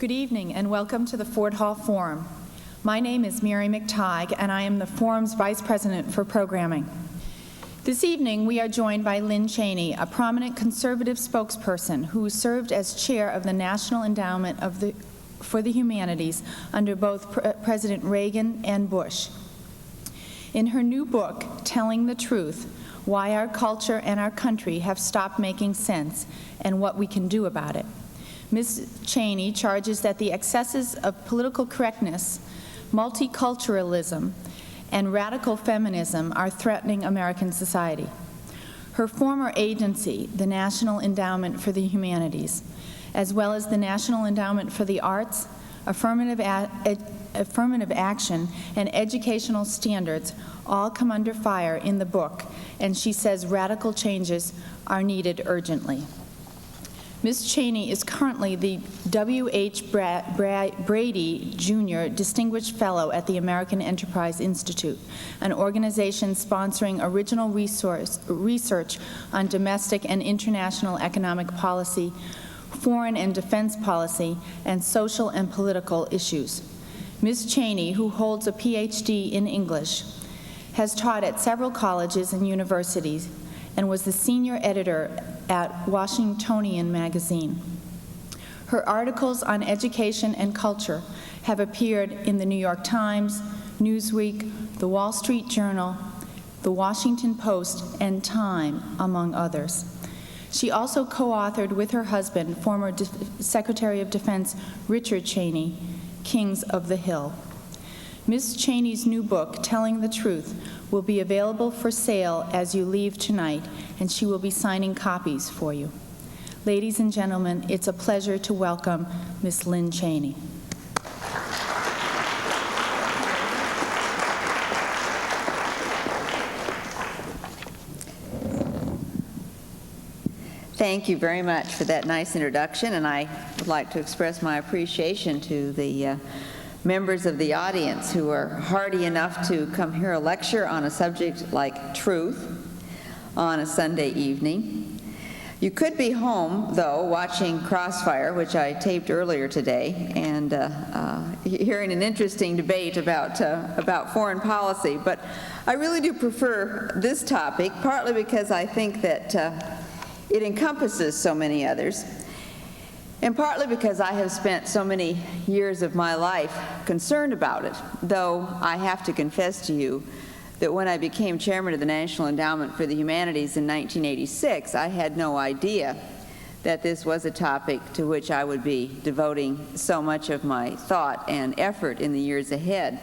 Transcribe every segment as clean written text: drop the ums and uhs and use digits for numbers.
Good evening and welcome to the Ford Hall Forum. My name is Mary McTighe and I am the Forum's Vice President for Programming. This evening we are joined by Lynne Cheney, a prominent conservative spokesperson who served as chair of the National Endowment for the Humanities under both President Reagan and Bush. In her new book, Telling the Truth, Why Our Culture and Our Country Have Stopped Making Sense and What We Can Do About It, Ms. Cheney charges that the excesses of political correctness, multiculturalism, and radical feminism are threatening American society. Her former agency, the National Endowment for the Humanities, as well as the National Endowment for the Arts, affirmative action, and educational standards all come under fire in the book, and she says radical changes are needed urgently. Ms. Cheney is currently the W.H. Brady, Jr. Distinguished Fellow at the American Enterprise Institute, an organization sponsoring original research on domestic and international economic policy, foreign and defense policy, and social and political issues. Ms. Cheney, who holds a Ph.D. in English, has taught at several colleges and universities and was the senior editor at Washingtonian magazine. Her articles on education and culture have appeared in the New York Times, Newsweek, the Wall Street Journal, the Washington Post, and Time, among others. She also co-authored with her husband, former Secretary of Defense Richard Cheney, Kings of the Hill. Ms. Cheney's new book, Telling the Truth, will be available for sale as you leave tonight, and she will be signing copies for you. Ladies and gentlemen, it's a pleasure to welcome Ms. Lynne Cheney. Thank you very much for that nice introduction, and I would like to express my appreciation to the members of the audience who are hardy enough to come hear a lecture on a subject like truth on a Sunday evening. You could be home, though, watching Crossfire, which I taped earlier today, and hearing an interesting debate about foreign policy. But I really do prefer this topic, partly because I think that it encompasses so many others, and partly because I have spent so many years of my life concerned about it, though I have to confess to you that when I became chairman of the National Endowment for the Humanities in 1986, I had no idea that this was a topic to which I would be devoting so much of my thought and effort in the years ahead.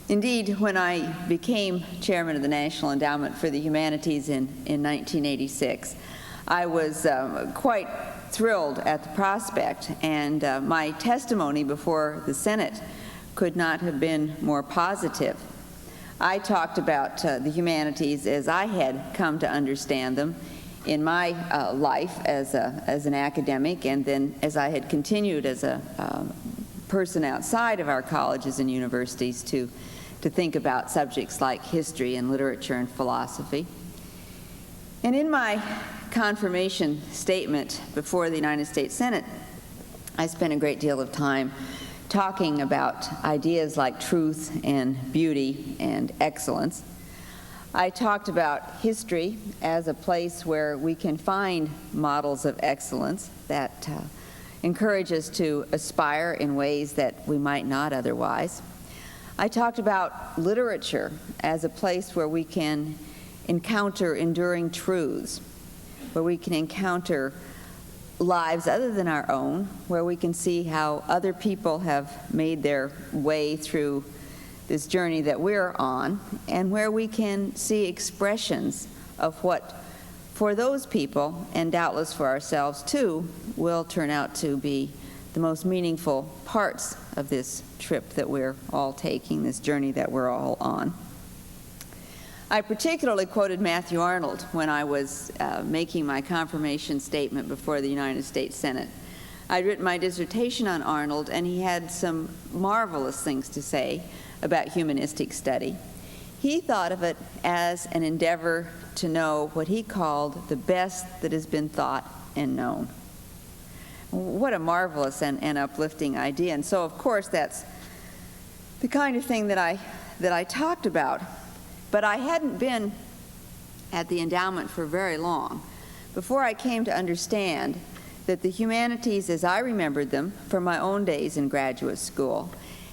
Indeed, when I became chairman of the National Endowment for the Humanities in 1986, I was quite thrilled at the prospect, and my testimony before the Senate could not have been more positive. I talked about the humanities as I had come to understand them in my life as an academic, and then as I had continued as a person outside of our colleges and universities to think about subjects like history and literature and philosophy. And in my confirmation statement before the United States Senate, I spent a great deal of time talking about ideas like truth and beauty and excellence. I talked about history as a place where we can find models of excellence that encourage us to aspire in ways that we might not otherwise. I talked about literature as a place where we can encounter enduring truths, where we can encounter lives other than our own, where we can see how other people have made their way through this journey that we're on, and where we can see expressions of what, for those people, and doubtless for ourselves too, will turn out to be the most meaningful parts of this trip that we're all taking, this journey that we're all on. I particularly quoted Matthew Arnold when I was making my confirmation statement before the United States Senate. I'd written my dissertation on Arnold, and he had some marvelous things to say about humanistic study. He thought of it as an endeavor to know what he called the best that has been thought and known. what a marvelous and uplifting idea. And so, of course, that's the kind of thing that I talked about. But I hadn't been at the endowment for very long before I came to understand that the humanities as I remembered them from my own days in graduate school,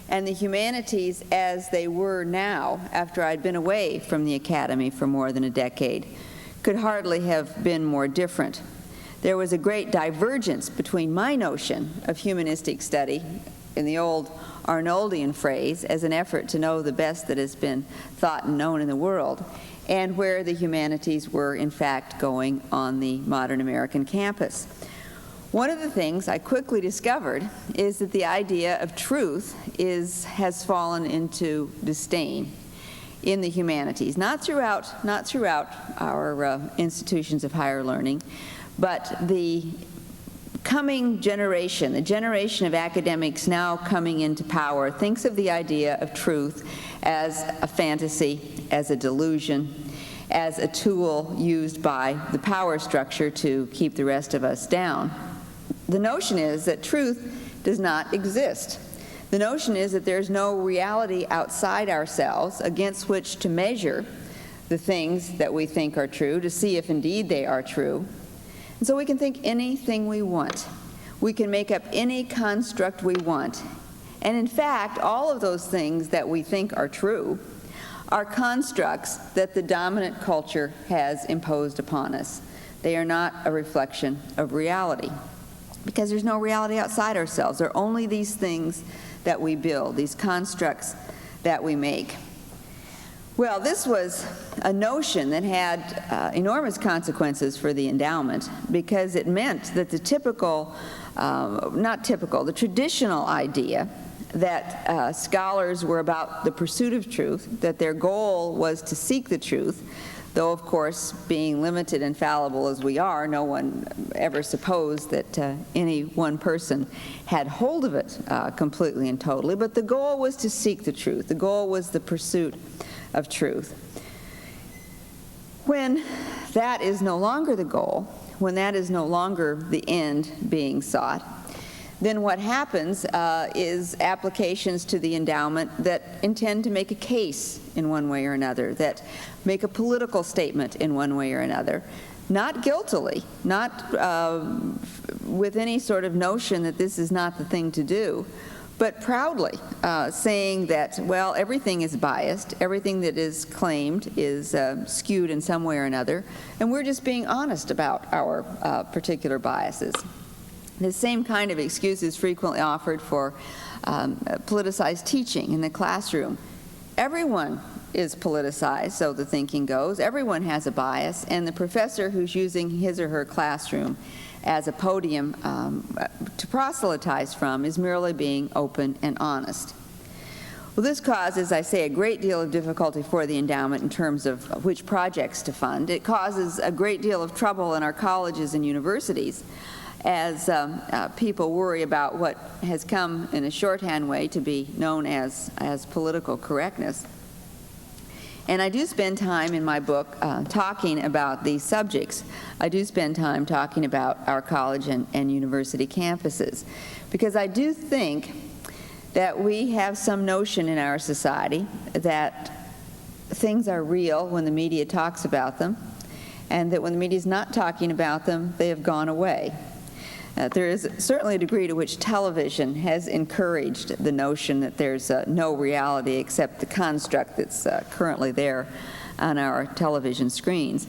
and the humanities as they were now after I'd been away from the academy for more than a decade, could hardly have been more different. There was a great divergence between my notion of humanistic study, in the old Arnoldian phrase, as an effort to know the best that has been thought and known in the world, and where the humanities were in fact going on the modern American campus. One of the things I quickly discovered is that the idea of truth has fallen into disdain in the humanities, not throughout our institutions of higher learning, but the coming generation, the generation of academics now coming into power, thinks of the idea of truth as a fantasy, as a delusion, as a tool used by the power structure to keep the rest of us down. The notion is that truth does not exist. The notion is that there's no reality outside ourselves against which to measure the things that we think are true, to see if indeed they are true. And so we can think anything we want. We can make up any construct we want. And in fact, all of those things that we think are true are constructs that the dominant culture has imposed upon us. They are not a reflection of reality, because there's no reality outside ourselves. There are only these things that we build, these constructs that we make. Well, this was a notion that had enormous consequences for the endowment, because it meant that the the traditional idea that scholars were about the pursuit of truth, that their goal was to seek the truth, though, of course, being limited and fallible as we are, no one ever supposed that any one person had hold of it completely and totally. But the goal was to seek the truth. The goal was the pursuit of truth. When that is no longer the goal, when that is no longer the end being sought, then what happens is applications to the endowment that intend to make a case in one way or another, that make a political statement in one way or another, not guiltily, not with any sort of notion that this is not the thing to do, but proudly saying that, well, everything is biased, everything that is claimed is skewed in some way or another, and we're just being honest about our particular biases. The same kind of excuse is frequently offered for politicized teaching in the classroom. Everyone is politicized, so the thinking goes. Everyone has a bias, and the professor who's using his or her classroom as a podium to proselytize from is merely being open and honest. Well, this causes, I say, a great deal of difficulty for the endowment in terms of which projects to fund. It causes a great deal of trouble in our colleges and universities as people worry about what has come in a shorthand way to be known as political correctness. And I do spend time in my book talking about these subjects. I do spend time talking about our college and university campuses, because I do think that we have some notion in our society that things are real when the media talks about them, and that when the media is not talking about them, they have gone away. There is certainly a degree to which television has encouraged the notion that there's no reality except the construct that's currently there on our television screens.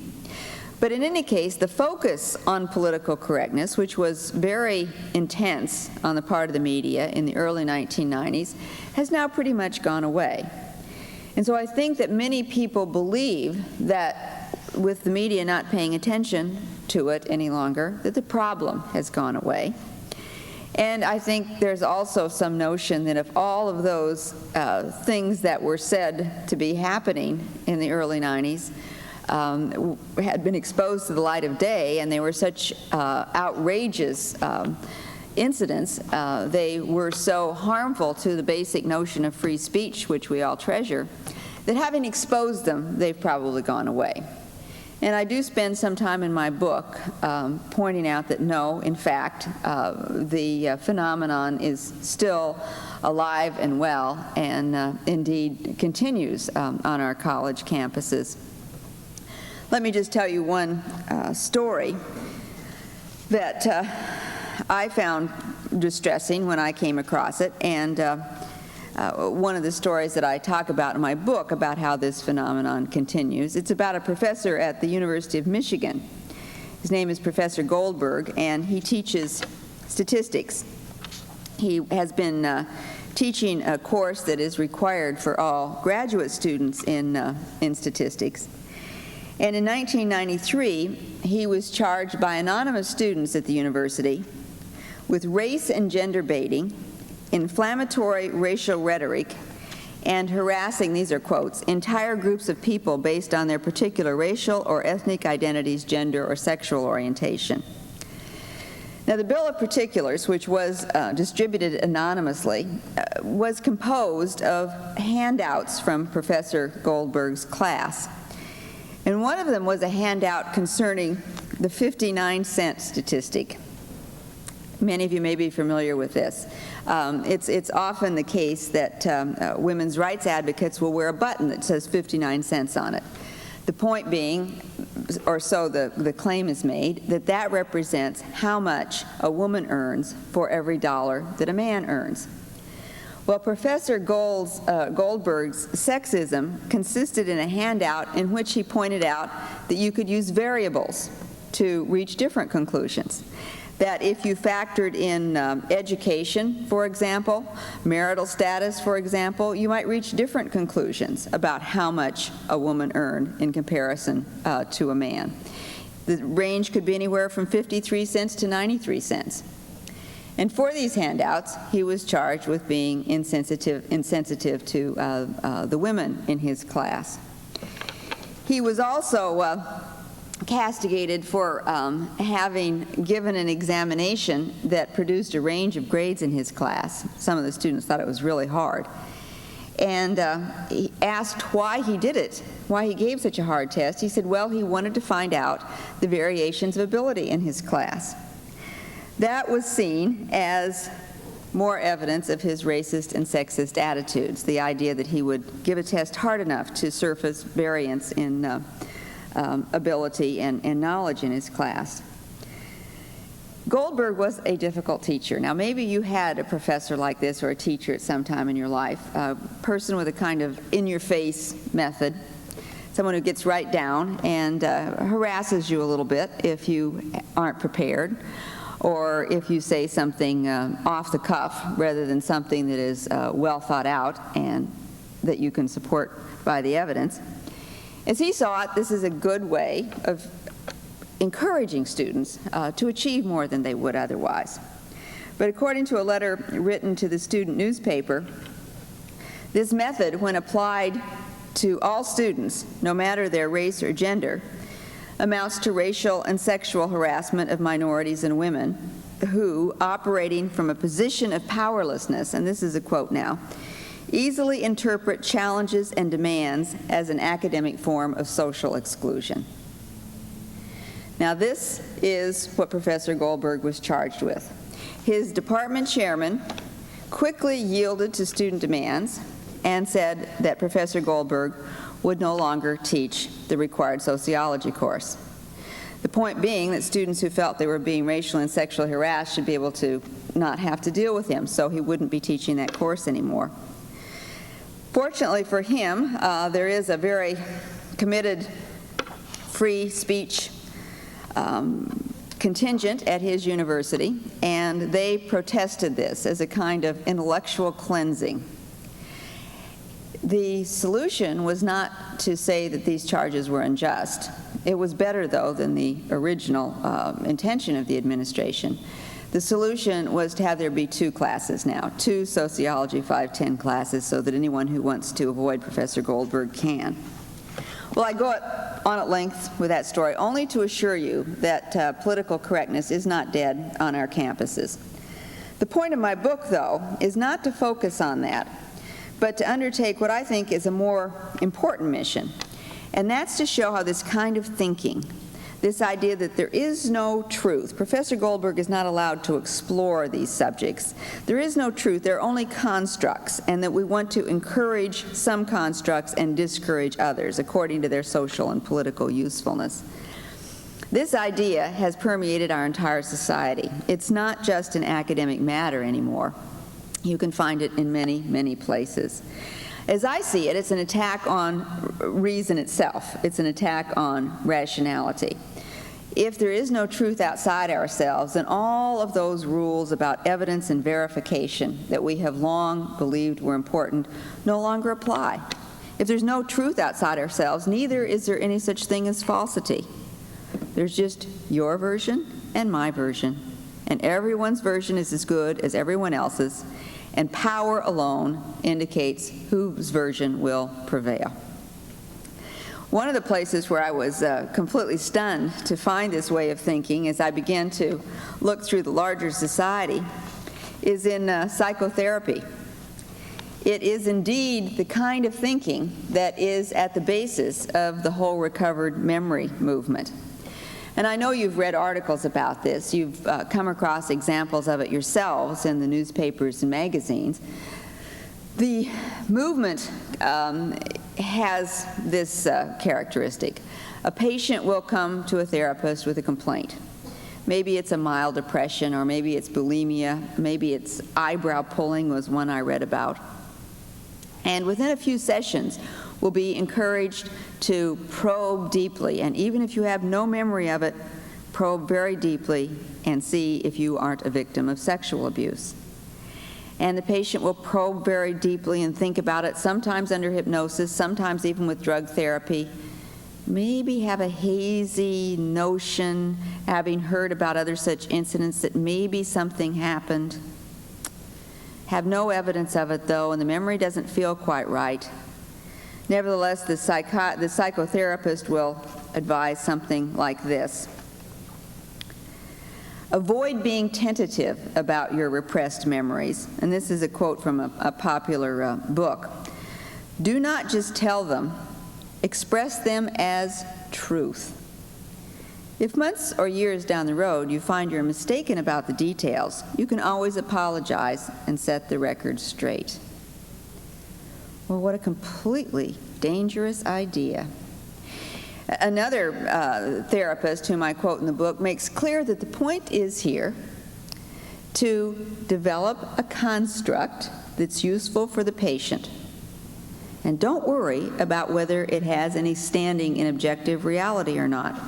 But in any case, the focus on political correctness, which was very intense on the part of the media in the early 1990s, has now pretty much gone away. And so I think that many people believe that with the media not paying attention to it any longer, that the problem has gone away. And I think there's also some notion that if all of those things that were said to be happening in the early 90s had been exposed to the light of day, and they were such outrageous incidents, they were so harmful to the basic notion of free speech, which we all treasure, that having exposed them, they've probably gone away. And I do spend some time in my book pointing out that no, in fact, the phenomenon is still alive and well, and indeed continues on our college campuses. Let me just tell you one story that I found distressing when I came across it, and one of the stories that I talk about in my book about how this phenomenon continues. It's about a professor at the University of Michigan. His name is Professor Goldberg, and he teaches statistics. He has been teaching a course that is required for all graduate students in statistics. And in 1993, he was charged by anonymous students at the university with race and gender baiting, inflammatory racial rhetoric, and harassing, these are quotes, entire groups of people based on their particular racial or ethnic identities, gender, or sexual orientation. Now, the Bill of Particulars, which was distributed anonymously, was composed of handouts from Professor Goldberg's class. And one of them was a handout concerning the 59-cent statistic. Many of you may be familiar with this. It's often the case that women's rights advocates will wear a button that says 59 cents on it. The point being, or so the claim is made, that that represents how much a woman earns for every dollar that a man earns. Well, Professor Goldberg's sexism consisted in a handout in which he pointed out that you could use variables to reach different conclusions. That if you factored in education, for example, marital status, for example, you might reach different conclusions about how much a woman earned in comparison to a man. The range could be anywhere from 53 cents to 93 cents. And for these handouts, he was charged with being insensitive to the women in his class. He was also castigated for having given an examination that produced a range of grades in his class. Some of the students thought it was really hard. And he asked why he did it, why he gave such a hard test. He said, well, he wanted to find out the variations of ability in his class. That was seen as more evidence of his racist and sexist attitudes, the idea that he would give a test hard enough to surface variance in ability and knowledge in his class. Goldberg was a difficult teacher. Now, maybe you had a professor like this or a teacher at some time in your life, a person with a kind of in-your-face method, someone who gets right down and harasses you a little bit if you aren't prepared, or if you say something off the cuff rather than something that is well thought out and that you can support by the evidence. As he saw it, this is a good way of encouraging students to achieve more than they would otherwise. But according to a letter written to the student newspaper, this method, when applied to all students, no matter their race or gender, amounts to racial and sexual harassment of minorities and women who, operating from a position of powerlessness, and this is a quote now, easily interpret challenges and demands as an academic form of social exclusion. Now, this is what Professor Goldberg was charged with. His department chairman quickly yielded to student demands and said that Professor Goldberg would no longer teach the required sociology course. The point being that students who felt they were being racially and sexually harassed should be able to not have to deal with him, so he wouldn't be teaching that course anymore. Fortunately for him, there is a very committed free speech contingent at his university, and they protested this as a kind of intellectual cleansing. The solution was not to say that these charges were unjust. It was better, though, than the original intention of the administration. The solution was to have there be two classes now, two Sociology 510 classes, so that anyone who wants to avoid Professor Goldberg can. Well, I go on at length with that story only to assure you that political correctness is not dead on our campuses. The point of my book, though, is not to focus on that, but to undertake what I think is a more important mission, And that's to show how this kind of thinking, this idea that there is no truth. Professor Goldberg is not allowed to explore these subjects. There is no truth, there are only constructs, and that we want to encourage some constructs and discourage others according to their social and political usefulness. This idea has permeated our entire society. It's not just an academic matter anymore. You can find it in many, many places. As I see it, it's an attack on reason itself. It's an attack on rationality. If there is no truth outside ourselves, then all of those rules about evidence and verification that we have long believed were important no longer apply. If there's no truth outside ourselves, neither is there any such thing as falsity. There's just your version and my version, and everyone's version is as good as everyone else's, and power alone indicates whose version will prevail. One of the places where I was completely stunned to find this way of thinking as I began to look through the larger society is in psychotherapy. It is indeed the kind of thinking that is at the basis of the whole recovered memory movement. And I know you've read articles about this. You've come across examples of it yourselves in the newspapers and magazines. The movement has this characteristic. A patient will come to a therapist with a complaint. Maybe it's a mild depression, or maybe it's bulimia, maybe it's eyebrow pulling was one I read about. And within a few sessions, will be encouraged to probe deeply, and even if you have no memory of it, probe very deeply and see if you aren't a victim of sexual abuse. And the patient will probe very deeply and think about it, sometimes under hypnosis, sometimes even with drug therapy, maybe have a hazy notion, having heard about other such incidents, that maybe something happened. Have no evidence of it, though, and the memory doesn't feel quite right. Nevertheless, the psychotherapist will advise something like this. Avoid being tentative about your repressed memories. And this is a quote from a popular book. Do not just tell them, express them as truth. If months or years down the road you find you're mistaken about the details, you can always apologize and set the record straight. Well, what a completely dangerous idea. Another therapist, whom I quote in the book, makes clear that the point is here to develop a construct that's useful for the patient. And don't worry about whether it has any standing in objective reality or not.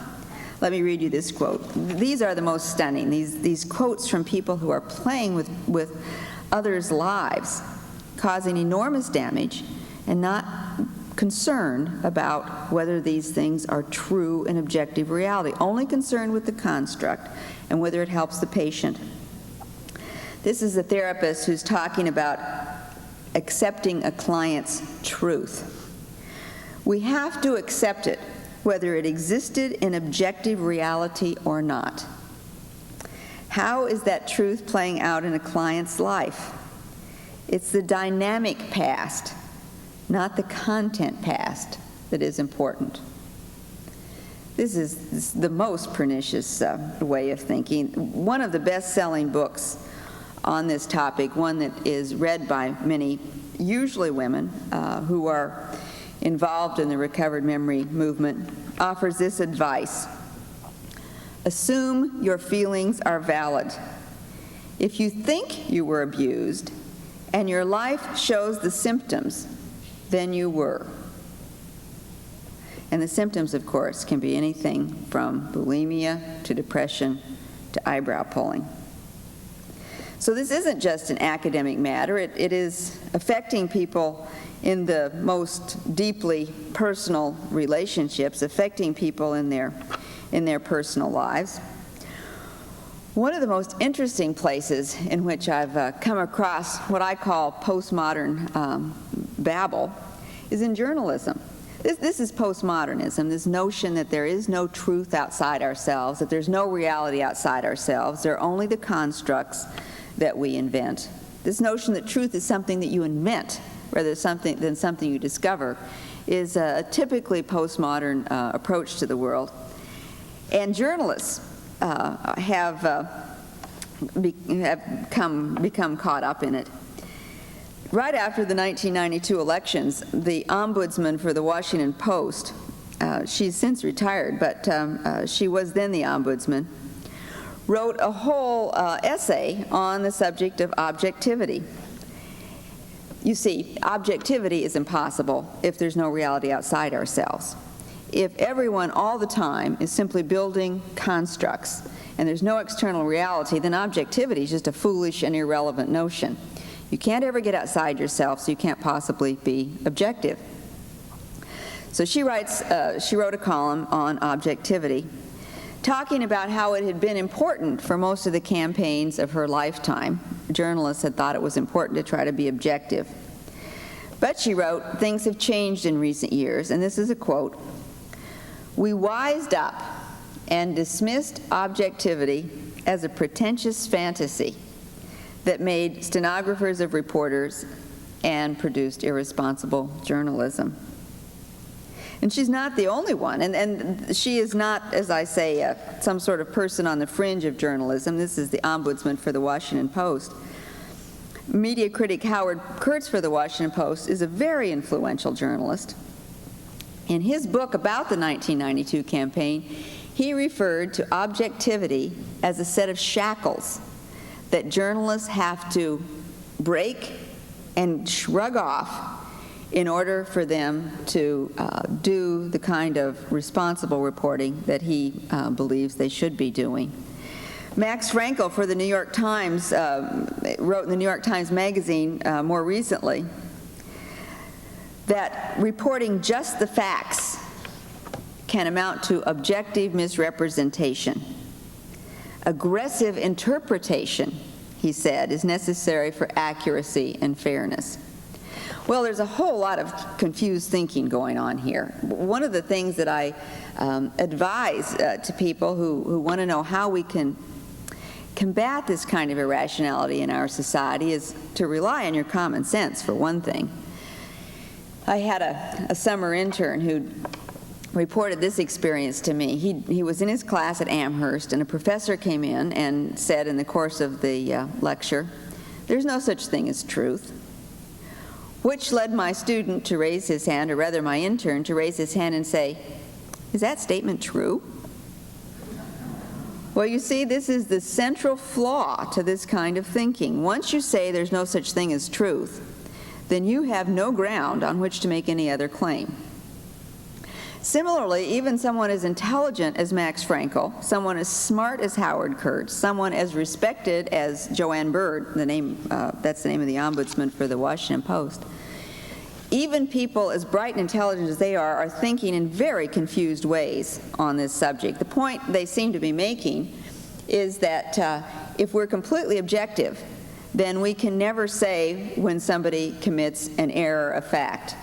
Let me read you this quote. These are the most stunning, these quotes from people who are playing with others' lives, causing enormous damage, and not concerned about whether these things are true in objective reality, only concerned with the construct and whether it helps the patient. This is a therapist who's talking about accepting a client's truth. We have to accept it, whether it existed in objective reality or not. How is that truth playing out in a client's life? It's the dynamic past, not the content past, that is important. This is the most pernicious way of thinking. One of the best-selling books on this topic, one that is read by many, usually women, who are involved in the recovered memory movement, offers this advice. Assume your feelings are valid. If you think you were abused and your life shows the symptoms, then you were. And the symptoms, of course, can be anything from bulimia to depression to eyebrow pulling. So this isn't just an academic matter. It is affecting people in the most deeply personal relationships, affecting people in their personal lives. One of the most interesting places in which I've come across what I call postmodern babble is in journalism. This is postmodernism, this notion that there is no truth outside ourselves, that there's no reality outside ourselves. There are only the constructs that we invent. This notion that truth is something that you invent rather than something you discover is a typically postmodern approach to the world. And journalists have become caught up in it. Right after the 1992 elections, the ombudsman for the Washington Post, she's since retired, but she was then the ombudsman, wrote a whole essay on the subject of objectivity. You see, objectivity is impossible if there's no reality outside ourselves. If everyone all the time is simply building constructs and there's no external reality, then objectivity is just a foolish and irrelevant notion. You can't ever get outside yourself, so you can't possibly be objective. So she wrote a column on objectivity, talking about how it had been important for most of the campaigns of her lifetime. Journalists had thought it was important to try to be objective. But she wrote, things have changed in recent years, and this is a quote, "We wised up and dismissed objectivity as a pretentious fantasy that made stenographers of reporters and produced irresponsible journalism." And she's not the only one, and she is not, as I say, some sort of person on the fringe of journalism. This is the ombudsman for the Washington Post. Media critic Howard Kurtz for the Washington Post is a very influential journalist. In his book about the 1992 campaign, he referred to objectivity as a set of shackles that journalists have to break and shrug off in order for them to do the kind of responsible reporting that he believes they should be doing. Max Frankel for the New York Times wrote in the New York Times Magazine more recently that reporting just the facts can amount to objective misrepresentation. Aggressive interpretation, he said, is necessary for accuracy and fairness. Well, there's a whole lot of confused thinking going on here. One of the things that I advise to people who want to know how we can combat this kind of irrationality in our society is to rely on your common sense, for one thing. I had a summer intern who reported this experience to me. He was in his class at Amherst, and a professor came in and said in the course of the lecture, "There's no such thing as truth," which led my student to raise his hand, or rather my intern to raise his hand and say, "Is that statement true?" Well, you see, this is the central flaw to this kind of thinking. Once you say there's no such thing as truth, then you have no ground on which to make any other claim. Similarly, even someone as intelligent as Max Frankel, someone as smart as Howard Kurtz, someone as respected as Joanne Bird, that's the name of the ombudsman for the Washington Post, even people as bright and intelligent as they are thinking in very confused ways on this subject. The point they seem to be making is that if we're completely objective, then we can never say when somebody commits an error of fact.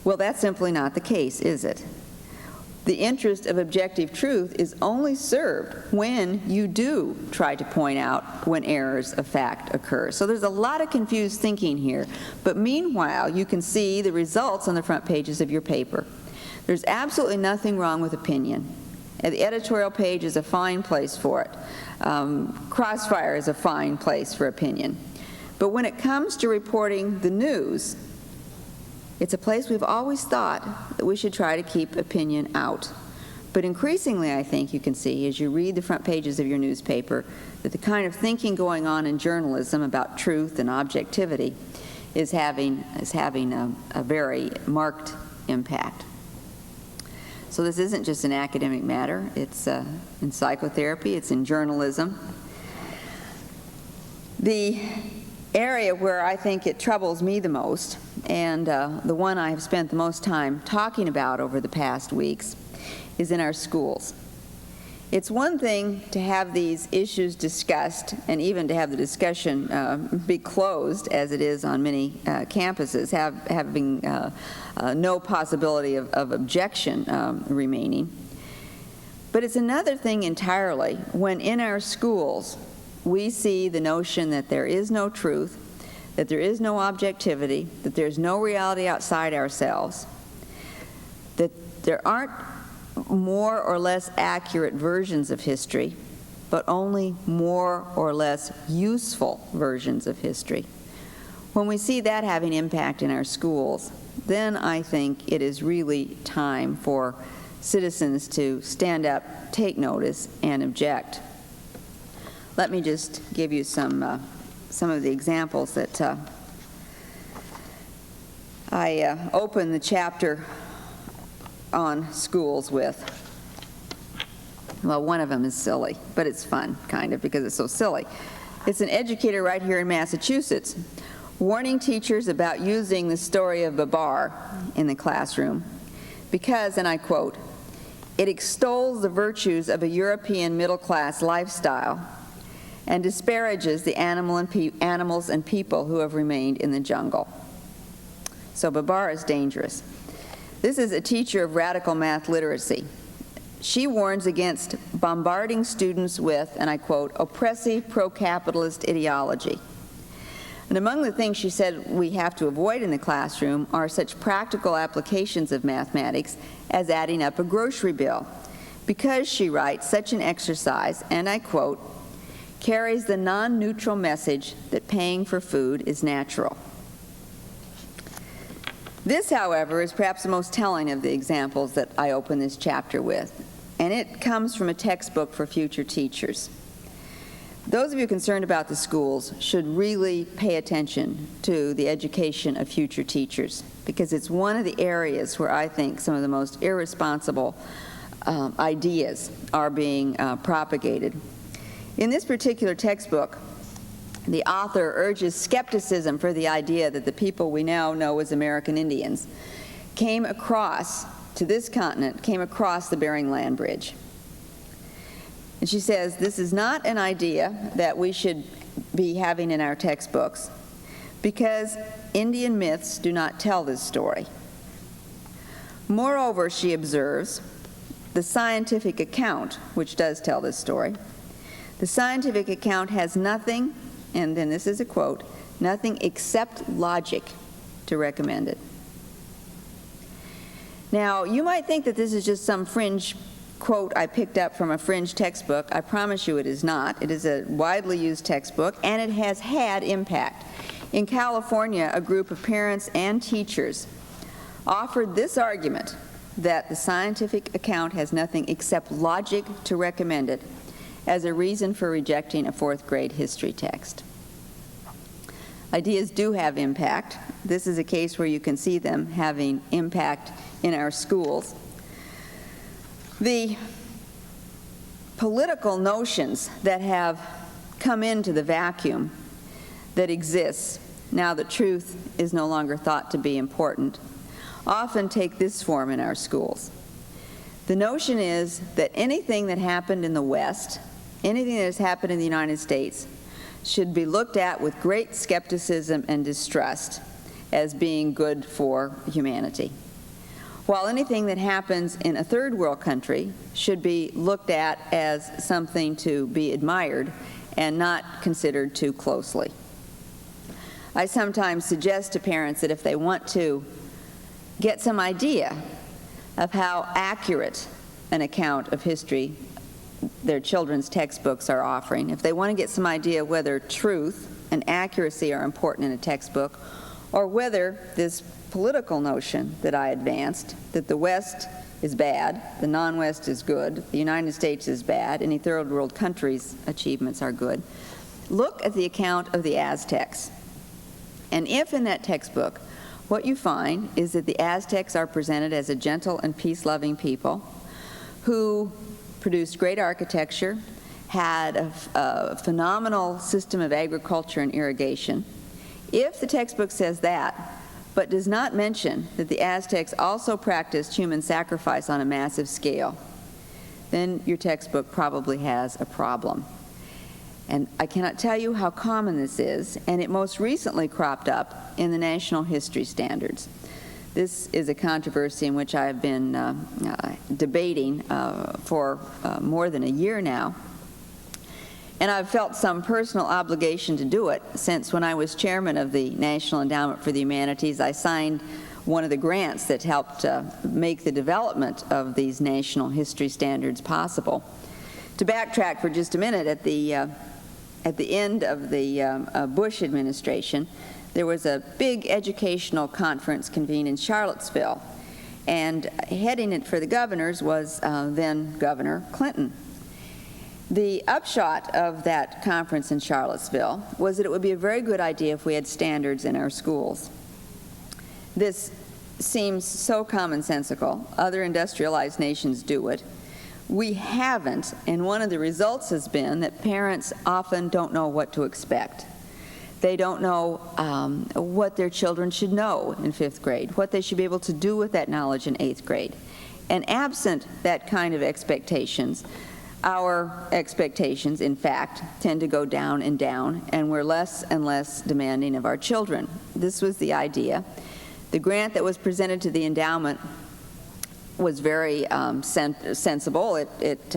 Well, that's simply not the case, is it? The interest of objective truth is only served when you do try to point out when errors of fact occur. So there's a lot of confused thinking here, but meanwhile, you can see the results on the front pages of your paper. There's absolutely nothing wrong with opinion. And the editorial page is a fine place for it. Crossfire is a fine place for opinion. But when it comes to reporting the news, it's a place we've always thought that we should try to keep opinion out. But increasingly, I think you can see, as you read the front pages of your newspaper, that the kind of thinking going on in journalism about truth and objectivity is having a very marked impact. So this isn't just an academic matter. It's in psychotherapy. It's in journalism. The area where I think it troubles me the most, and the one I have spent the most time talking about over the past weeks, is in our schools. It's one thing to have these issues discussed and even to have the discussion be closed, as it is on many campuses, having no possibility of objection remaining. But it's another thing entirely when in our schools we see the notion that there is no truth, that there is no objectivity, that there's no reality outside ourselves, there aren't more or less accurate versions of history, but only more or less useful versions of history. When we see that having impact in our schools, then I think it is really time for citizens to stand up, take notice, and object. Let me just give you some of the examples that I opened the chapter on schools with. Well, one of them is silly, but it's fun, kind of, because it's so silly. It's an educator right here in Massachusetts warning teachers about using the story of Babar in the classroom because, and I quote, "It extols the virtues of a European middle-class lifestyle and disparages the animals and people who have remained in the jungle." So Babar is dangerous. This is a teacher of radical math literacy. She warns against bombarding students with, and I quote, "oppressive pro-capitalist ideology." And among the things she said we have to avoid in the classroom are such practical applications of mathematics as adding up a grocery bill, because, she writes, such an exercise, and I quote, "carries the non-neutral message that paying for food is natural." This, however, is perhaps the most telling of the examples that I open this chapter with, and it comes from a textbook for future teachers. Those of you concerned about the schools should really pay attention to the education of future teachers, because it's one of the areas where I think some of the most irresponsible ideas are being propagated. In this particular textbook, the author urges skepticism for the idea that the people we now know as American Indians came across to this continent, came across the Bering Land Bridge. And she says, this is not an idea that we should be having in our textbooks because Indian myths do not tell this story. Moreover, she observes, the scientific account, which does tell this story, the scientific account has nothing, and then this is a quote, nothing except logic to recommend it. Now, you might think that this is just some fringe quote I picked up from a fringe textbook. I promise you it is not. It is a widely used textbook, and it has had impact. In California, a group of parents and teachers offered this argument that the scientific account has nothing except logic to recommend it as a reason for rejecting a fourth grade history text. Ideas do have impact. This is a case where you can see them having impact in our schools. The political notions that have come into the vacuum that exists now that truth is no longer thought to be important often take this form in our schools. The notion is that anything that happened in the West, anything that has happened in the United States, should be looked at with great skepticism and distrust as being good for humanity, while anything that happens in a third world country should be looked at as something to be admired and not considered too closely. I sometimes suggest to parents that if they want to get some idea of how accurate an account of history their children's textbooks are offering, if they want to get some idea whether truth and accuracy are important in a textbook, or whether this political notion that I advanced, that the West is bad, the non-West is good, the United States is bad, any third world country's achievements are good, look at the account of the Aztecs. And if in that textbook what you find is that the Aztecs are presented as a gentle and peace-loving people who produced great architecture, had a phenomenal system of agriculture and irrigation, if the textbook says that, but does not mention that the Aztecs also practiced human sacrifice on a massive scale, then your textbook probably has a problem. And I cannot tell you how common this is, and it most recently cropped up in the National History Standards. This is a controversy in which I have been debating for more than a year now. And I've felt some personal obligation to do it since when I was chairman of the National Endowment for the Humanities, I signed one of the grants that helped make the development of these national history standards possible. To backtrack for just a minute, at the end of the Bush administration, there was a big educational conference convened in Charlottesville, and heading it for the governors was then Governor Clinton. The upshot of that conference in Charlottesville was that it would be a very good idea if we had standards in our schools. This seems so commonsensical. Other industrialized nations do it. We haven't, and one of the results has been that parents often don't know what to expect. They don't know what their children should know in 5th grade, what they should be able to do with that knowledge in 8th grade. And absent that kind of expectations, our expectations, in fact, tend to go down, and we're less and less demanding of our children. This was the idea. The grant that was presented to the endowment was very sensible. It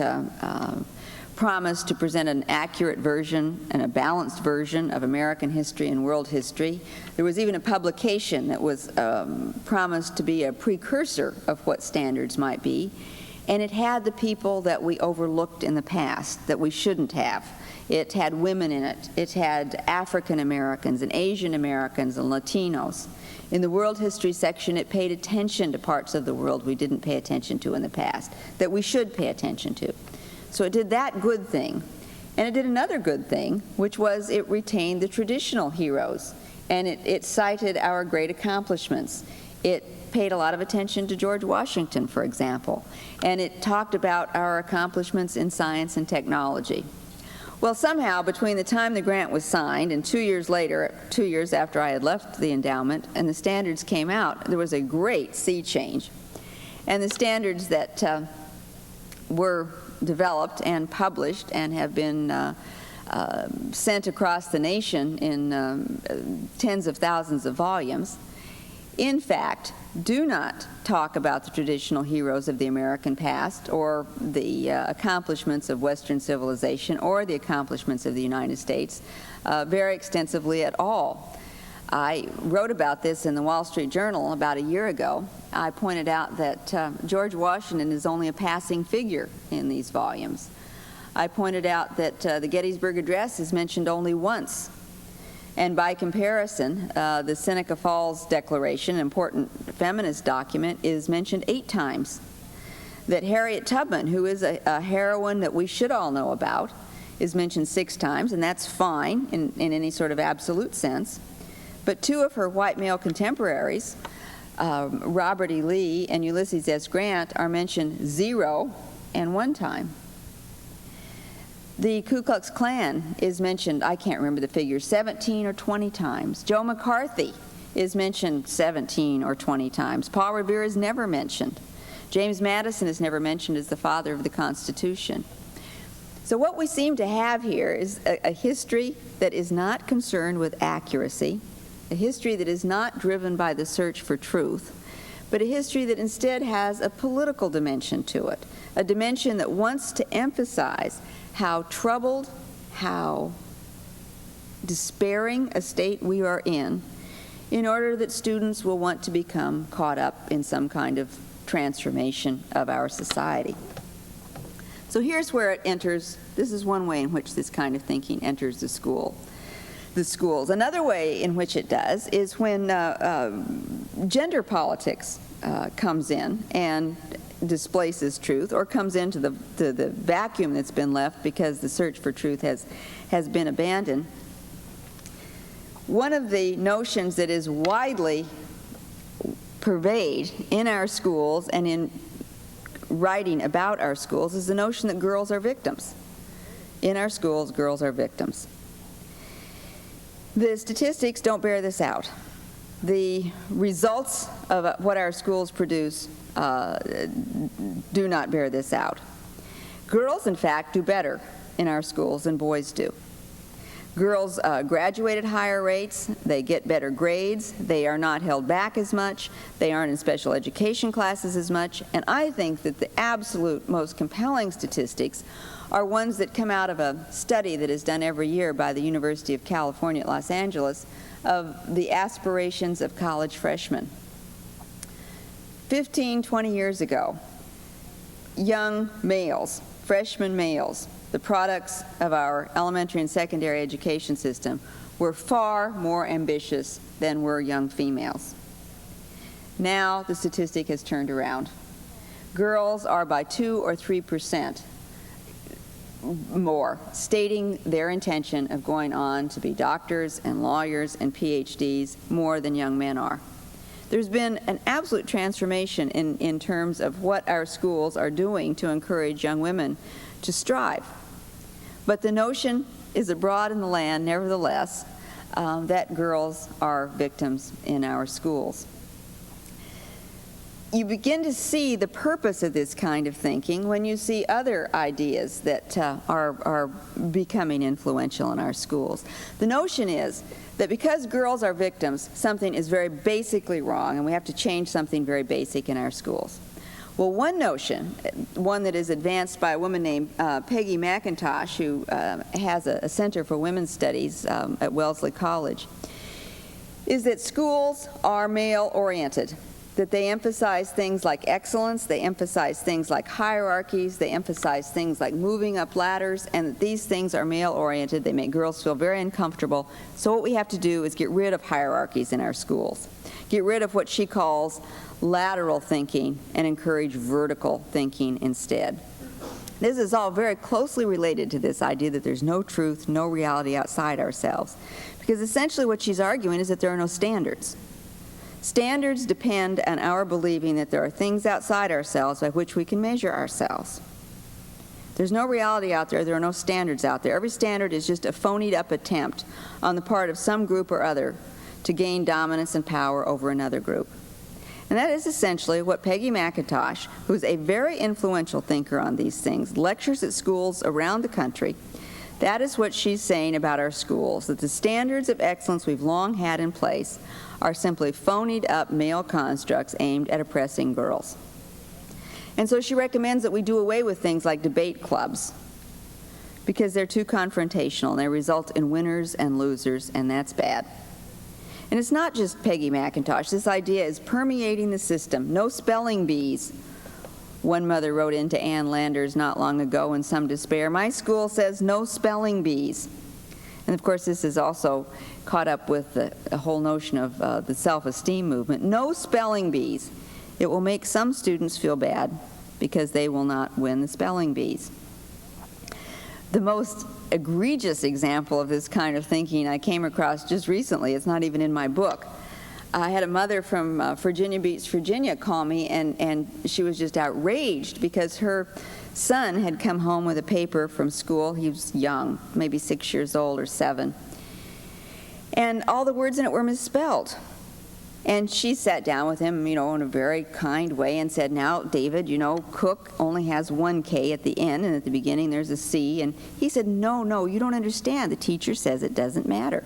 promised to present an accurate version and a balanced version of American history and world history. There was even a publication that was promised to be a precursor of what standards might be, and it had the people that we overlooked in the past that we shouldn't have. It had women in it. It had African Americans and Asian Americans and Latinos. In the world history section, it paid attention to parts of the world we didn't pay attention to in the past, that we should pay attention to. So it did that good thing. And it did another good thing, which was it retained the traditional heroes, and it cited our great accomplishments. It paid a lot of attention to George Washington, for example, and it talked about our accomplishments in science and technology. Well, somehow, between the time the grant was signed and 2 years later, 2 years after I had left the endowment, and the standards came out, there was a great sea change. And the standards that were developed and published and have been sent across the nation in tens of thousands of volumes, in fact, do not talk about the traditional heroes of the American past or the accomplishments of Western civilization or the accomplishments of the United States very extensively at all. I wrote about this in the Wall Street Journal about a year ago. I pointed out that George Washington is only a passing figure in these volumes. I pointed out that the Gettysburg Address is mentioned only once. And by comparison, the Seneca Falls Declaration, an important feminist document, is mentioned 8 times. That Harriet Tubman, who is a heroine that we should all know about, is mentioned 6 times, and that's fine in any sort of absolute sense. But 2 of her white male contemporaries, Robert E. Lee and Ulysses S. Grant, are mentioned 0 and 1 time. The Ku Klux Klan is mentioned, I can't remember the figure, 17 or 20 times. Joe McCarthy is mentioned 17 or 20 times. Paul Revere is never mentioned. James Madison is never mentioned as the father of the Constitution. So what we seem to have here is a history that is not concerned with accuracy, a history that is not driven by the search for truth, but a history that instead has a political dimension to it, a dimension that wants to emphasize how troubled, how despairing a state we are in order that students will want to become caught up in some kind of transformation of our society. So here's where it enters. This is one way in which this kind of thinking enters the schools. Another way in which it does is when gender politics comes in and displaces truth, or comes into the vacuum that's been left because the search for truth has been abandoned. One of the notions that is widely pervade in our schools and in writing about our schools is the notion that girls are victims. In our schools, girls are victims. The statistics don't bear this out. The results of what our schools produce do not bear this out. Girls, in fact, do better in our schools than boys do. Girls graduate at higher rates, they get better grades, they are not held back as much, they aren't in special education classes as much, and I think that the absolute most compelling statistics are ones that come out of a study that is done every year by the University of California at Los Angeles of the aspirations of college freshmen. 15, 20 years ago, young males, freshman males, the products of our elementary and secondary education system, were far more ambitious than were young females. Now the statistic has turned around. Girls are by 2 or 3% more, stating their intention of going on to be doctors and lawyers and PhDs more than young men are. There's been an absolute transformation in terms of what our schools are doing to encourage young women to strive. But the notion is abroad in the land, nevertheless, that girls are victims in our schools. You begin to see the purpose of this kind of thinking when you see other ideas that are becoming influential in our schools. The notion is that because girls are victims, something is very basically wrong, and we have to change something very basic in our schools. Well, one notion, one that is advanced by a woman named Peggy McIntosh, who has a Center for Women's Studies at Wellesley College, is that schools are male-oriented, that they emphasize things like excellence, they emphasize things like hierarchies, they emphasize things like moving up ladders, and that these things are male-oriented. They make girls feel very uncomfortable. So what we have to do is get rid of hierarchies in our schools, get rid of what she calls lateral thinking, and encourage vertical thinking instead. This is all very closely related to this idea that there's no truth, no reality outside ourselves, because essentially what she's arguing is that there are no standards. Standards depend on our believing that there are things outside ourselves by which we can measure ourselves. There's no reality out there. There are no standards out there. Every standard is just a phonied-up attempt on the part of some group or other to gain dominance and power over another group. And that is essentially what Peggy McIntosh, who's a very influential thinker on these things, lectures at schools around the country. That is what she's saying about our schools, that the standards of excellence we've long had in place are simply phonied-up male constructs aimed at oppressing girls. And so she recommends that we do away with things like debate clubs because they're too confrontational and they result in winners and losers, and that's bad. And it's not just Peggy McIntosh. This idea is permeating the system. No spelling bees. One mother wrote into Ann Landers not long ago in some despair, "My school says no spelling bees." And of course, this is also caught up with the whole notion of the self-esteem movement. No spelling bees. It will make some students feel bad because they will not win the spelling bees. The most egregious example of this kind of thinking I came across just recently. It's not even in my book. I had a mother from Virginia Beach, Virginia, call me, and she was just outraged because her son had come home with a paper from school. He was young, maybe 6 years old or 7. And all the words in it were misspelled. And she sat down with him, in a very kind way and said, "Now, David, cook only has one K at the end, and at the beginning there's a C." And he said, No, you don't understand. The teacher says it doesn't matter."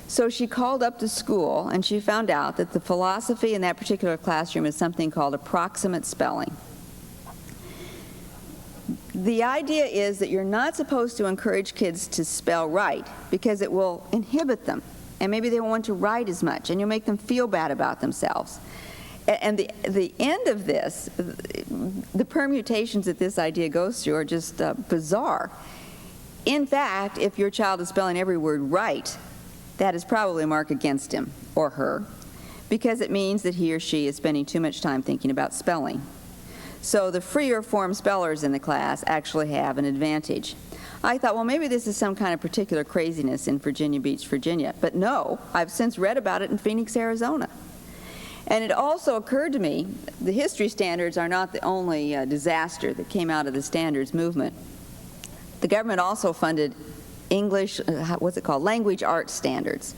So she called up the school, and she found out that the philosophy in that particular classroom is something called approximate spelling. The idea is that you're not supposed to encourage kids to spell right because it will inhibit them, and maybe they won't want to write as much, and you'll make them feel bad about themselves. And the end of this, the permutations that this idea goes through are just bizarre. In fact, if your child is spelling every word right, that is probably a mark against him or her, because it means that he or she is spending too much time thinking about spelling. So the freer form spellers in the class actually have an advantage. I thought, well, maybe this is some kind of particular craziness in Virginia Beach, Virginia. But no, I've since read about it in Phoenix, Arizona. And it also occurred to me, the history standards are not the only disaster that came out of the standards movement. The government also funded English, language arts standards.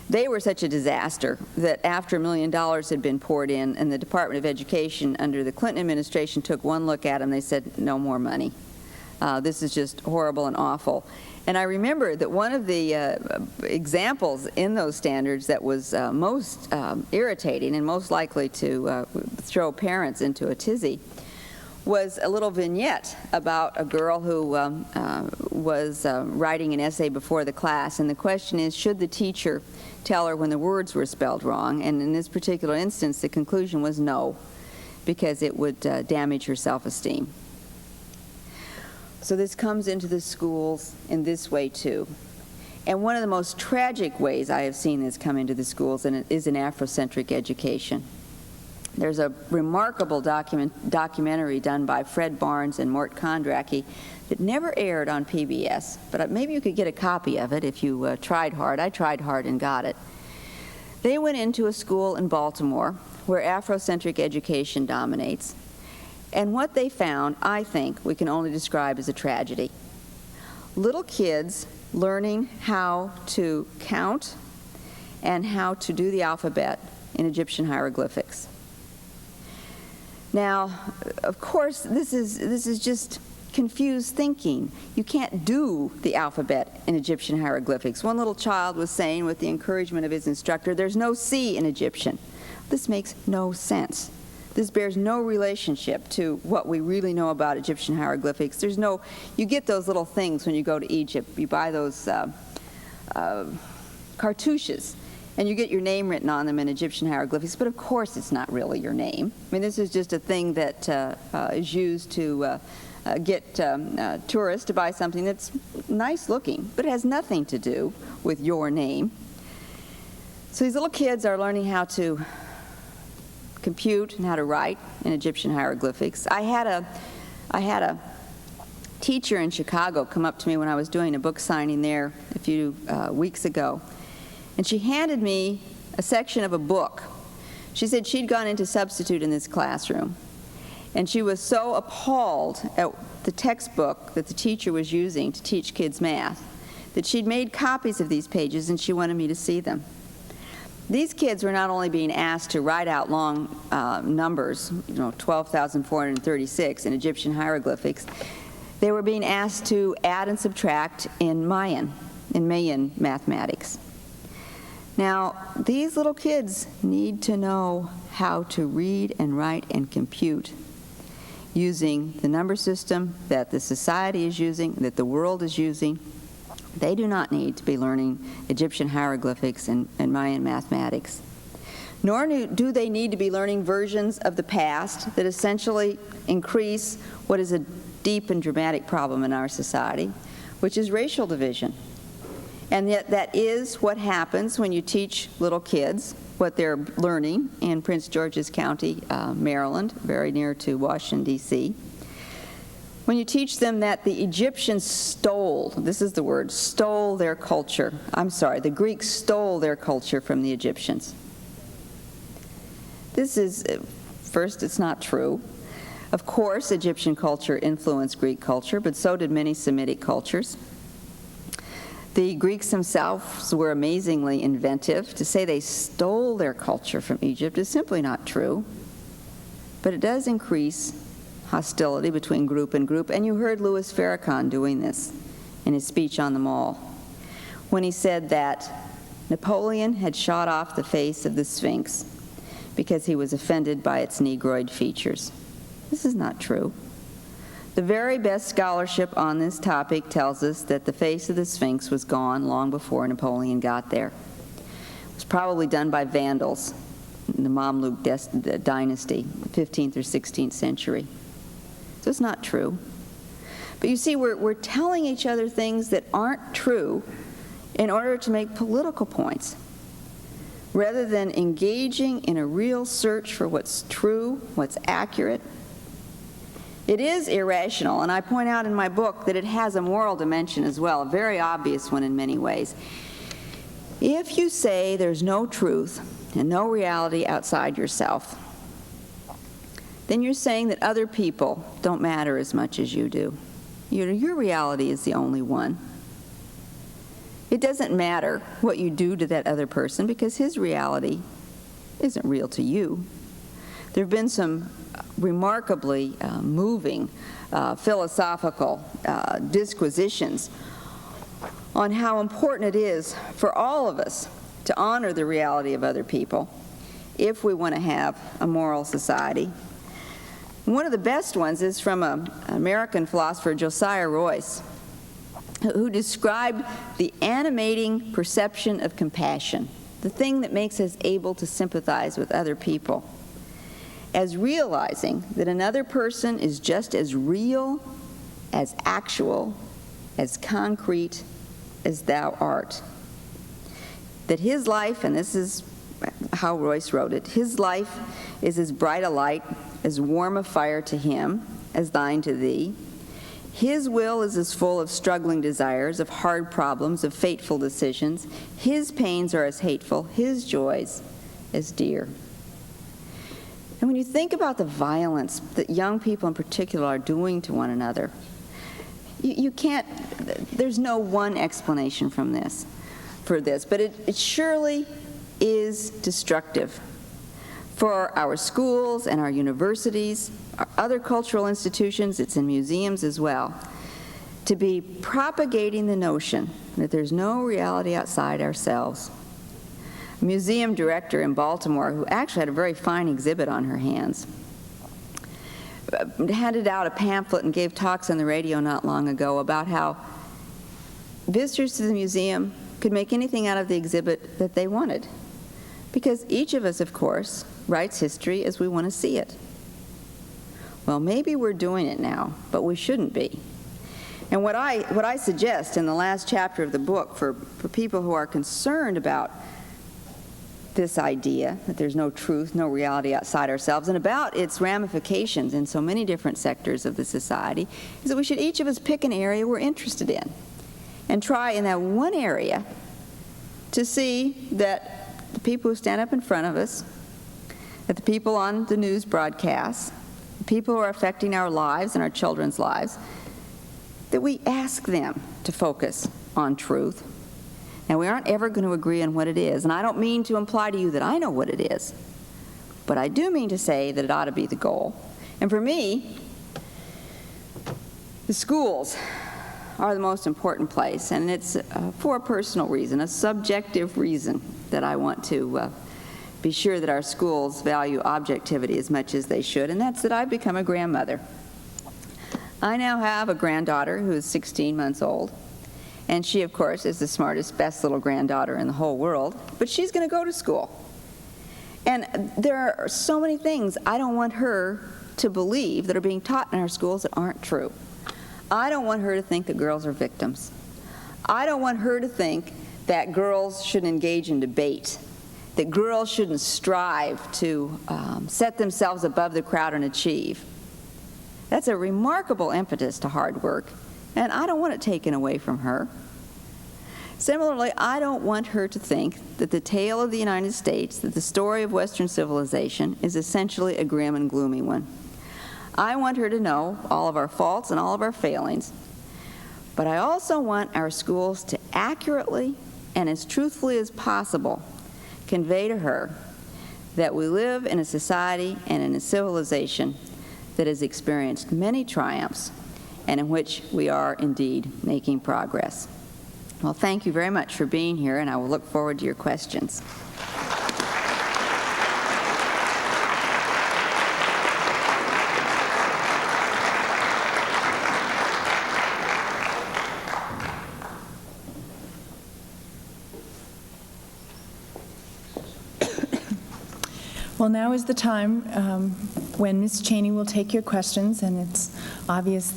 They were such a disaster that after $1 million had been poured in, and the Department of Education under the Clinton administration took one look at them, they said, "No more money. This is just horrible and awful." And I remember that one of the examples in those standards that was most irritating and most likely to throw parents into a tizzy was a little vignette about a girl who was writing an essay before the class, and the question is, should the teacher tell her when the words were spelled wrong? And in this particular instance, the conclusion was no, because it would damage her self-esteem. So this comes into the schools in this way too. And one of the most tragic ways I have seen this come into the schools is in Afrocentric education. There's a remarkable documentary done by Fred Barnes and Mort Kondracki that never aired on PBS, but maybe you could get a copy of it if you tried hard. I tried hard and got it. They went into a school in Baltimore where Afrocentric education dominates, and what they found, I think, we can only describe as a tragedy. Little kids learning how to count and how to do the alphabet in Egyptian hieroglyphics. Now, of course, this is just confused thinking. You can't do the alphabet in Egyptian hieroglyphics. One little child was saying, with the encouragement of his instructor, there's no C in Egyptian. This makes no sense. This bears no relationship to what we really know about Egyptian hieroglyphics. There's no, you get those little things when you go to Egypt. You buy those cartouches, and you get your name written on them in Egyptian hieroglyphics, but of course it's not really your name. I mean, this is just a thing that is used to get tourists to buy something that's nice looking, but it has nothing to do with your name. So these little kids are learning how to compute and how to write in Egyptian hieroglyphics. I had a teacher in Chicago come up to me when I was doing a book signing there a few weeks ago, and she handed me a section of a book. She said she'd gone into substitute in this classroom, and she was so appalled at the textbook that the teacher was using to teach kids math that she'd made copies of these pages and she wanted me to see them. These kids were not only being asked to write out long numbers, 12,436 in Egyptian hieroglyphics, they were being asked to add and subtract in Mayan mathematics. Now, these little kids need to know how to read and write and compute using the number system that the society is using, that the world is using. They do not need to be learning Egyptian hieroglyphics and Mayan mathematics. Nor do they need to be learning versions of the past that essentially increase what is a deep and dramatic problem in our society, which is racial division. And yet that is what happens when you teach little kids what they're learning in Prince George's County, Maryland, very near to Washington, D.C. When you teach them that the Egyptians stole, this is the word, stole their culture. I'm sorry, the Greeks stole their culture from the Egyptians. This is, first, it's not true. Of course, Egyptian culture influenced Greek culture, but so did many Semitic cultures. The Greeks themselves were amazingly inventive. To say they stole their culture from Egypt is simply not true. But it does increase hostility between group and group, and you heard Louis Farrakhan doing this in his speech on the Mall, when he said that Napoleon had shot off the face of the Sphinx because he was offended by its Negroid features. This is not true. The very best scholarship on this topic tells us that the face of the Sphinx was gone long before Napoleon got there. It was probably done by Vandals in the Mamluk dynasty, 15th or 16th century. So it's not true. But you see, we're telling each other things that aren't true in order to make political points, rather than engaging in a real search for what's true, what's accurate. It is irrational, and I point out in my book that it has a moral dimension as well, a very obvious one in many ways. If you say there's no truth and no reality outside yourself, then you're saying that other people don't matter as much as you do. Your reality is the only one. It doesn't matter what you do to that other person because his reality isn't real to you. There have been some remarkably moving philosophical disquisitions on how important it is for all of us to honor the reality of other people if we want to have a moral society. One of the best ones is from an American philosopher, Josiah Royce, who described the animating perception of compassion, the thing that makes us able to sympathize with other people, as realizing that another person is just as real, as actual, as concrete as thou art. That his life, and this is how Royce wrote it, his life is as bright a light, as warm a fire to him as thine to thee. His will is as full of struggling desires, of hard problems, of fateful decisions. His pains are as hateful, his joys as dear. And when you think about the violence that young people in particular are doing to one another, you can't, there's no one explanation for this, but it surely is destructive for our schools and our universities, our other cultural institutions, it's in museums as well, to be propagating the notion that there's no reality outside ourselves. A museum director in Baltimore, who actually had a very fine exhibit on her hands, handed out a pamphlet and gave talks on the radio not long ago about how visitors to the museum could make anything out of the exhibit that they wanted. Because each of us, of course, writes history as we want to see it. Well, maybe we're doing it now, but we shouldn't be. And what I suggest in the last chapter of the book for people who are concerned about this idea that there's no truth, no reality outside ourselves, and about its ramifications in so many different sectors of the society, is that we should each of us pick an area we're interested in and try in that one area to see that the people who stand up in front of us, that the people on the news broadcasts, the people who are affecting our lives and our children's lives, that we ask them to focus on truth. Now, we aren't ever going to agree on what it is, and I don't mean to imply to you that I know what it is, but I do mean to say that it ought to be the goal. And for me, the schools are the most important place, and it's for a personal reason, a subjective reason, that I want to be sure that our schools value objectivity as much as they should, and that's that I've become a grandmother. I now have a granddaughter who is 16 months old, and she, of course, is the smartest, best little granddaughter in the whole world, but she's going to go to school. And there are so many things I don't want her to believe that are being taught in our schools that aren't true. I don't want her to think that girls are victims. I don't want her to think that girls should engage in debate, that girls shouldn't strive to set themselves above the crowd and achieve. That's a remarkable impetus to hard work, and I don't want it taken away from her. Similarly, I don't want her to think that the tale of the United States, that the story of Western civilization, is essentially a grim and gloomy one. I want her to know all of our faults and all of our failings, but I also want our schools to accurately and as truthfully as possible convey to her that we live in a society and in a civilization that has experienced many triumphs and in which we are indeed making progress. Well, thank you very much for being here, and I will look forward to your questions. Well, now is the time when Ms. Cheney will take your questions, and it's obvious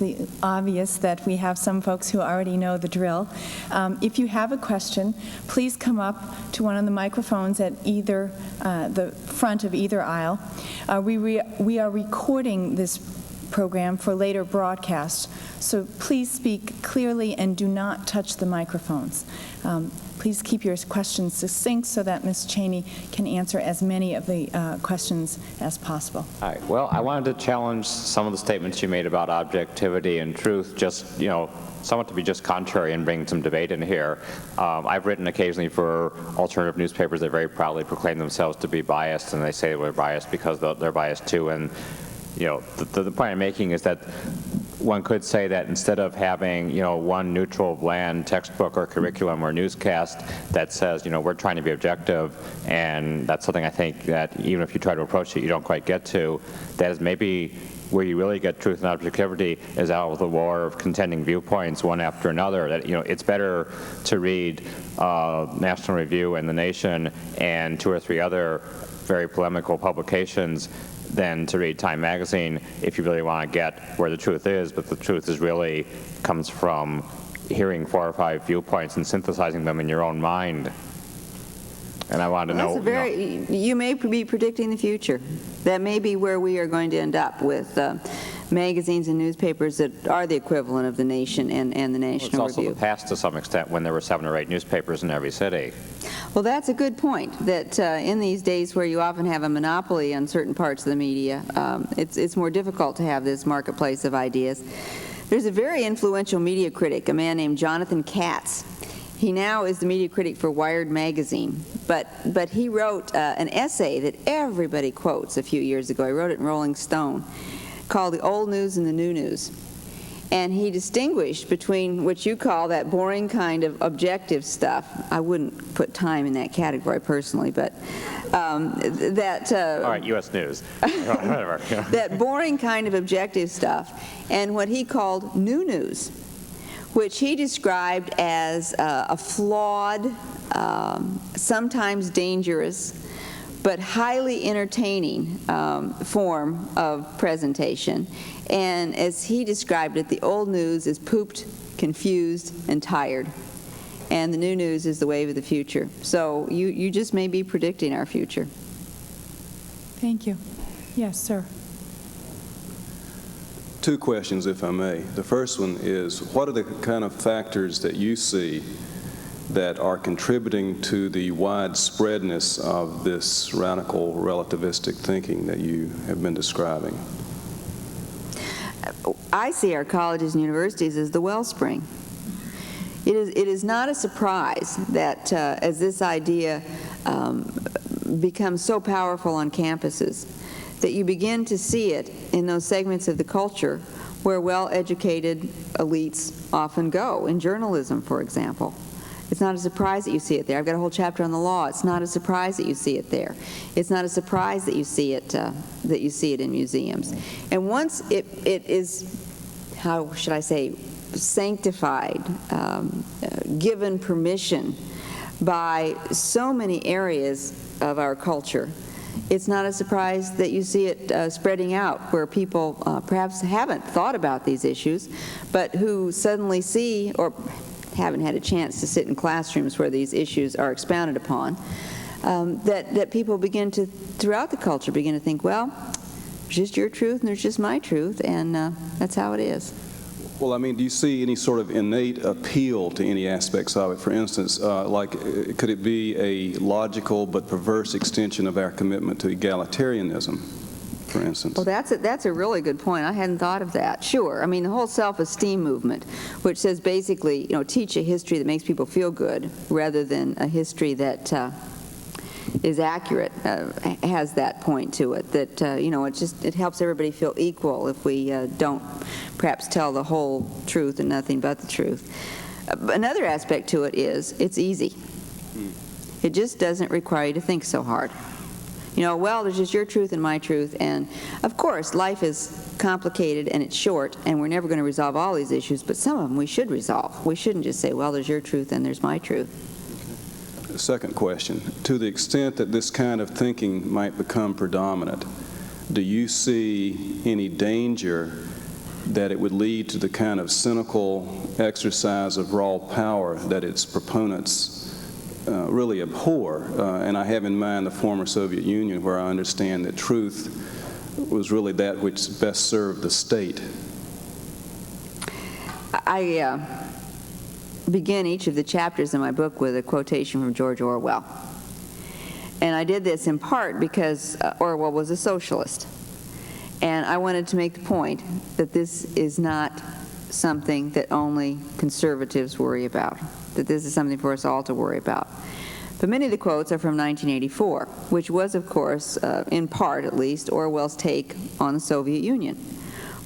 that we have some folks who already know the drill. If you have a question, please come up to one of the microphones at either the front of either aisle. We are recording this program for later broadcast, so please speak clearly and do not touch the microphones. Please keep your questions succinct so that Ms. Cheney can answer as many of the questions as possible. All right. Well, I wanted to challenge some of the statements you made about objectivity and truth, just, somewhat to be just contrary and bring some debate in here. I've written occasionally for alternative newspapers that very proudly proclaim themselves to be biased, and they say we're biased because they're biased too. And the point I'm making is that one could say that instead of having, one neutral, bland textbook or curriculum or newscast that says, we're trying to be objective, and that's something I think that even if you try to approach it, you don't quite get to, that is maybe where you really get truth and objectivity is out of the war of contending viewpoints one after another. That it's better to read National Review and The Nation and 2 or 3 other very polemical publications than to read Time magazine if you really want to get where the truth is, but the truth is really comes from hearing 4 or 5 viewpoints and synthesizing them in your own mind. And I wanted to know. You may be predicting the future. That may be where we are going to end up with magazines and newspapers that are the equivalent of The Nation and the National Review. It's also the past to some extent when there were 7 or 8 newspapers in every city. Well, that's a good point, that in these days where you often have a monopoly on certain parts of the media, it's more difficult to have this marketplace of ideas. There's a very influential media critic, a man named Jonathan Katz. He now is the media critic for Wired magazine, but he wrote an essay that everybody quotes a few years ago. He wrote it in Rolling Stone, called The Old News and the New News. And he distinguished between what you call that boring kind of objective stuff. I wouldn't put Time in that category personally, but that... All right, U.S. News. Whatever. That boring kind of objective stuff, and what he called new news, which he described as a flawed, sometimes dangerous, but highly entertaining form of presentation. And as he described it, the old news is pooped, confused, and tired. And the new news is the wave of the future. So you just may be predicting our future. Thank you. Yes, sir. 2 questions, if I may. The first one is, what are the kind of factors that you see that are contributing to the widespreadness of this radical relativistic thinking that you have been describing? I see our colleges and universities as the wellspring. It is not a surprise that as this idea becomes so powerful on campuses, that you begin to see it in those segments of the culture where well-educated elites often go, in journalism, for example. It's not a surprise that you see it there. I've got a whole chapter on the law. It's not a surprise that you see it there. It's not a surprise that you see it in museums. And once it is, how should I say, sanctified, given permission by so many areas of our culture, it's not a surprise that you see it spreading out where people perhaps haven't thought about these issues, but who suddenly see or haven't had a chance to sit in classrooms where these issues are expounded upon, that people begin to, throughout the culture, begin to think, well, there's just your truth and there's just my truth, and that's how it is. Well, I mean, do you see any sort of innate appeal to any aspects of it? For instance, could it be a logical but perverse extension of our commitment to egalitarianism, for instance? Well, that's a really good point. I hadn't thought of that. Sure. I mean, the whole self-esteem movement, which says basically, teach a history that makes people feel good rather than a history that is accurate, has that point to it, that, it helps everybody feel equal if we don't perhaps tell the whole truth and nothing but the truth. Another aspect to it is it's easy. It just doesn't require you to think so hard. Well, there's just your truth and my truth, and of course, life is complicated and it's short, and we're never going to resolve all these issues, but some of them we should resolve. We shouldn't just say, well, there's your truth and there's my truth. Second question, to the extent that this kind of thinking might become predominant, do you see any danger that it would lead to the kind of cynical exercise of raw power that its proponents really abhor? And I have in mind the former Soviet Union, where I understand that truth was really that which best served the state. I begin each of the chapters in my book with a quotation from George Orwell. And I did this in part because Orwell was a socialist. And I wanted to make the point that this is not something that only conservatives worry about, that this is something for us all to worry about. But many of the quotes are from 1984, which was, of course, in part at least, Orwell's take on the Soviet Union,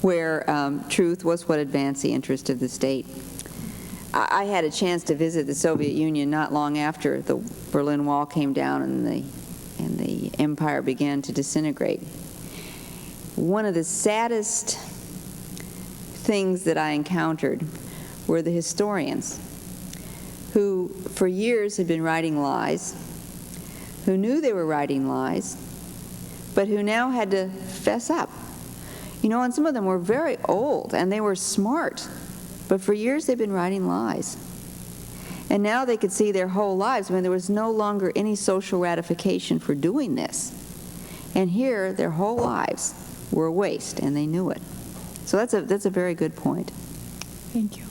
where truth was what advanced the interest of the state. I had a chance to visit the Soviet Union not long after the Berlin Wall came down and the empire began to disintegrate. One of the saddest things that I encountered were the historians who for years had been writing lies, who knew they were writing lies, but who now had to fess up. You know, and some of them were very old and they were smart, but for years they've been writing lies. And now they could see their whole lives. I mean, there was no longer any social ratification for doing this. And here, their whole lives were a waste, and they knew it. So that's a very good point. Thank you.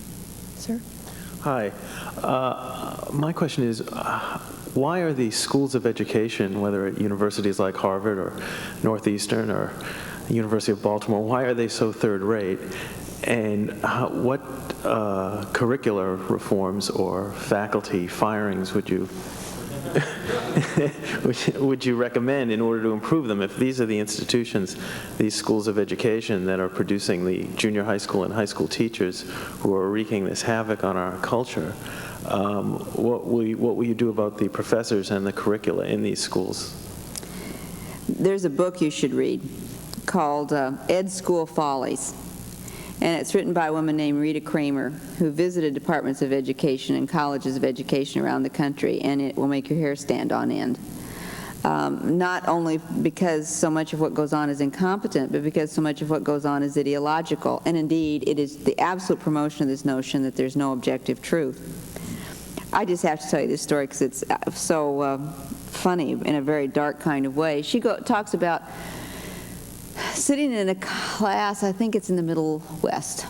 Sir? Hi. My question is, why are these schools of education, whether at universities like Harvard or Northeastern or the University of Baltimore, why are they so third-rate? And what curricular reforms or faculty firings would you would you recommend in order to improve them? If these are the institutions, these schools of education that are producing the junior high school and high school teachers who are wreaking this havoc on our culture, what will you do about the professors and the curricula in these schools? There's a book you should read called Ed School Follies. And it's written by a woman named Rita Kramer, who visited departments of education and colleges of education around the country, and it will make your hair stand on end. Not only because so much of what goes on is incompetent, but because so much of what goes on is ideological. And indeed, it is the absolute promotion of this notion that there's no objective truth. I just have to tell you this story because it's so funny in a very dark kind of way. She talks about sitting in a class, I think it's in the Middle West,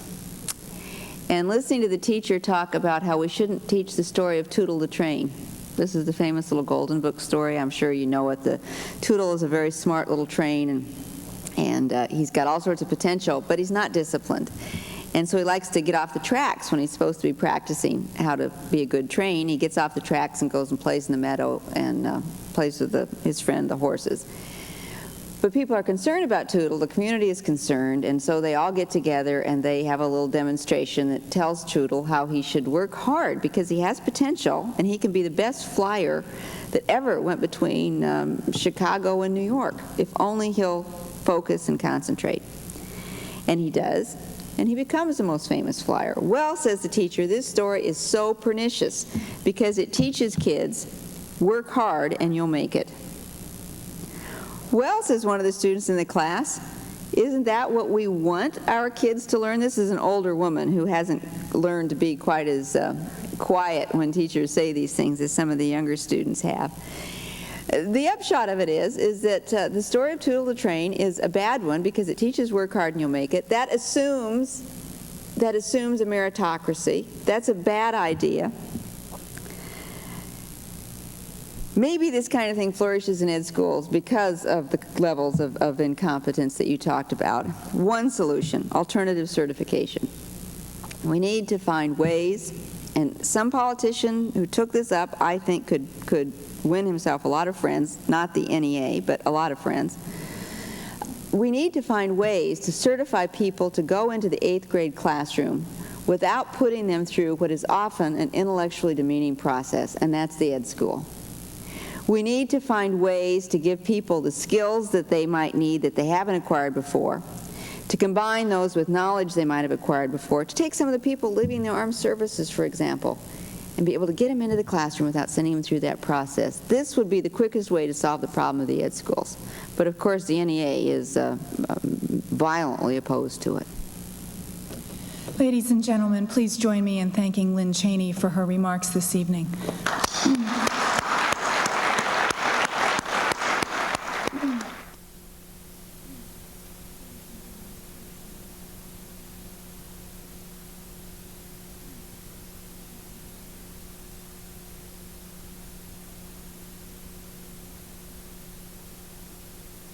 and listening to the teacher talk about how we shouldn't teach the story of Tootle the train. This is the famous little Golden Book story. I'm sure you know it. The Tootle is a very smart little train, and he's got all sorts of potential, but he's not disciplined. And so he likes to get off the tracks when he's supposed to be practicing how to be a good train. He gets off the tracks and goes and plays in the meadow and plays with his friend, the horses. But people are concerned about Tootle, the community is concerned, and so they all get together and they have a little demonstration that tells Tootle how he should work hard because he has potential and he can be the best flyer that ever went between Chicago and New York, if only he'll focus and concentrate. And he does, and he becomes the most famous flyer. Well, says the teacher, this story is so pernicious because it teaches kids, work hard and you'll make it. Well, says one of the students in the class, isn't that what we want our kids to learn? This is an older woman who hasn't learned to be quite as quiet when teachers say these things as some of the younger students have. The upshot of it is that the story of Tootle the train is a bad one because it teaches work hard and you'll make it. That assumes a meritocracy. That's a bad idea. Maybe this kind of thing flourishes in ed schools because of the levels of incompetence that you talked about. One solution, alternative certification. We need to find ways, and some politician who took this up, I think, could win himself a lot of friends, not the NEA, but a lot of friends. We need to find ways to certify people to go into the 8th grade classroom without putting them through what is often an intellectually demeaning process, and that's the ed school. We need to find ways to give people the skills that they might need that they haven't acquired before, to combine those with knowledge they might have acquired before, to take some of the people leaving the armed services, for example, and be able to get them into the classroom without sending them through that process. This would be the quickest way to solve the problem of the ed schools. But of course, the NEA is violently opposed to it. Ladies and gentlemen, please join me in thanking Lynne Cheney for her remarks this evening.